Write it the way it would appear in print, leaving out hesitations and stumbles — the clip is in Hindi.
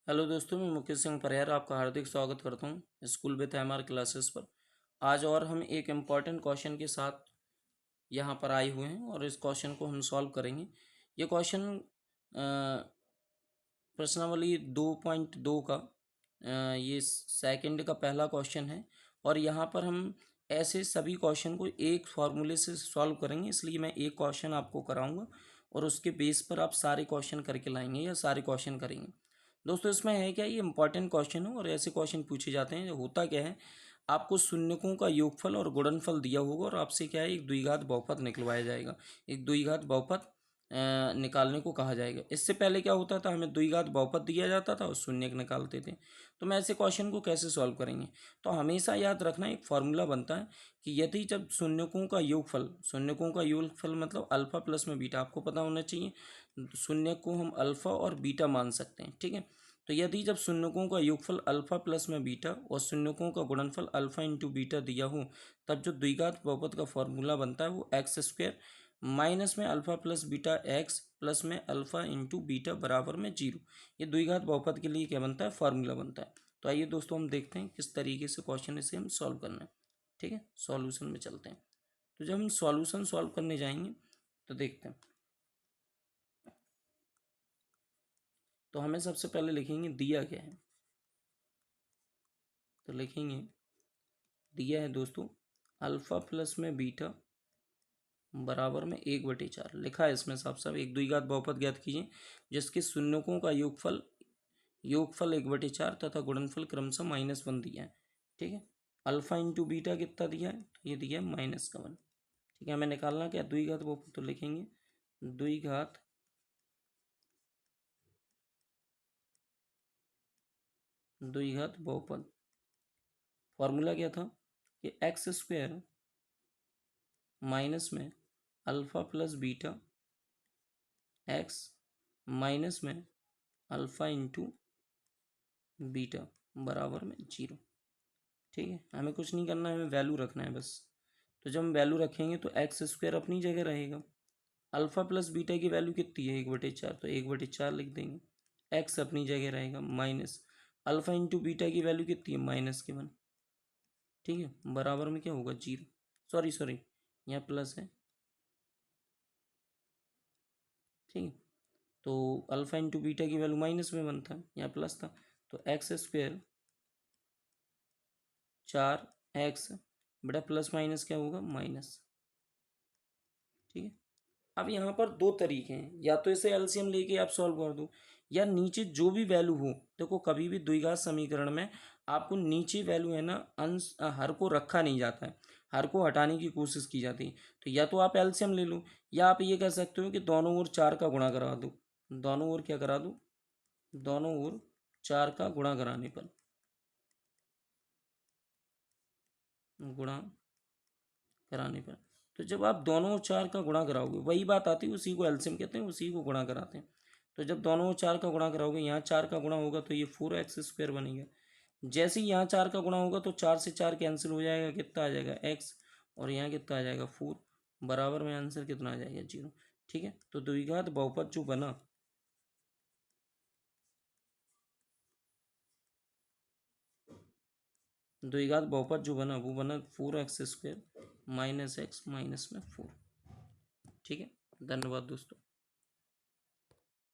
हेलो दोस्तों, मैं मुकेश सिंह परिहार आपका हार्दिक स्वागत करता हूँ स्कूल विद एमआर क्लासेस पर। आज और हम एक इम्पॉर्टेंट क्वेश्चन के साथ यहाँ पर आए हुए हैं और इस क्वेश्चन को हम सॉल्व करेंगे। ये क्वेश्चन प्रश्नावली 2.2 का ये सेकंड का पहला क्वेश्चन है और यहाँ पर हम ऐसे सभी क्वेश्चन को एक फार्मूले से सॉल्व करेंगे। इसलिए मैं एक क्वेश्चन आपको कराऊंगा और उसके बेस पर आप सारे क्वेश्चन करके लाएंगे या सारे क्वेश्चन करेंगे। दोस्तों, इसमें है क्या, ये इंपॉर्टेंट क्वेश्चन है और ऐसे क्वेश्चन पूछे जाते हैं। होता क्या है, आपको शून्यकों का योगफल और गुणनफल दिया होगा और आपसे क्या है, एक द्विघात बहुपद निकलवाया जाएगा। एक द्विघात बहुपद निकालने को कहा जाएगा। इससे पहले क्या होता था, हमें द्विघात बहुपद दिया जाता था और शून्यक निकालते थे। तो मैं ऐसे क्वेश्चन को कैसे सॉल्व करेंगे, तो हमेशा याद रखना एक फॉर्मूला बनता है कि यदि जब शून्यकों का योगफल मतलब अल्फा प्लस में बीटा, आपको पता होना चाहिए शून्य को हम अल्फा और बीटा मान सकते हैं। ठीक है, तो यदि जब शून्यकों का योगफल अल्फा प्लस में बीटा और शून्यकों का गुणनफल अल्फा इंटू बीटा दिया हो, तब जो द्विघात बहुपद का फॉर्मूला बनता है वो एक्स स्क्वायर माइनस में alpha plus beta x plus में अल्फा इंटू बीटा बराबर में जीरो। ये द्विघात बहुपद के लिए क्या बनता है, फार्मूला बनता है। तो आइए दोस्तों, हम देखते हैं किस तरीके से क्वेश्चन इसे हम सॉल्व करना है। ठीक है, सॉल्यूशन में चलते हैं। तो जब हम सॉल्यूशन सॉल्व करने जाएंगे तो देखते हैं, तो हमें सबसे पहले लिखेंगे दिया क्या है। तो लिखेंगे दिया है दोस्तों अल्फा प्लस में बीटा बराबर में 1/4 लिखा है इसमें साफ साफ। एक द्विघात बहुपद ज्ञात कीजिए जिसके शून्यकों का योगफल 1/4 तथा गुणनफल क्रमशः -1 दिया है। ठीक है, अल्फा इंटू बीटा कितना दिया है, तो ये दिया है -1। ठीक है, हमें निकालना क्या, द्विघात बहुपद। तो लिखेंगे द्विघात द्विघात बहुपद। फॉर्मूला क्या था कि एक्स स्क्वायर माइनस में alpha plus beta x minus में अल्फा इंटू बीटा बराबर में जीरो। ठीक है, हमें कुछ नहीं करना है, हमें वैल्यू रखना है बस। तो जब हम वैल्यू रखेंगे तो एक्स स्क्वायर अपनी जगह रहेगा। अल्फा प्लस बीटा की वैल्यू कितनी है, 1/4, तो 1/4 लिख देंगे। एक्स अपनी जगह रहेगा माइनस अल्फा इंटू बीटा की वैल्यू कितनी है, -1। ठीक है, बराबर में क्या होगा, जीरो। सॉरी यहाँ प्लस है। ठीक है, तो अल्फा इंटू बीटा की वैल्यू माइनस में बनता है, यहाँ प्लस था। तो एक्स स्क्वायर 4x बटा प्लस माइनस क्या होगा, माइनस। ठीक है, अब यहाँ पर दो तरीके हैं, या तो इसे एलसीएम लेके आप सॉल्व कर दो, या नीचे जो भी वैल्यू हो। देखो, कभी भी द्विघात समीकरण में आपको नीचे वैल्यू है ना, अंश हर को रखा नहीं जाता है, हर को हटाने की कोशिश की जाती है। तो या तो आप एलसीएम ले लो, या आप ये कर सकते हो कि दोनों ओर 4 का गुणा करा दो। दोनों ओर क्या करा दो, दोनों ओर 4 का गुणा कराने पर, गुणा कराने पर, तो जब आप दोनों और 4 का गुणा कराओगे, वही बात आती है, उसी को एलसीएम कहते हैं, उसी को गुणा कराते हैं। तो जब दोनों और 4 का गुणा कराओगे, यहाँ 4 का गुणा होगा तो ये 4x स्क्वायर बनेगा। जैसे ही यहाँ 4 का गुणा होगा तो 4 से 4 कैंसिल हो जाएगा, कितना आ जाएगा, x, और यहाँ कितना आ जाएगा 4, बराबर में आंसर कितना आ जाएगा, 0। ठीक है, तो द्विघात बहुपद जो बना, द्विघात बहुपद जो बना वो बना 4x square minus x minus में 4। ठीक है, धन्यवाद दोस्तों।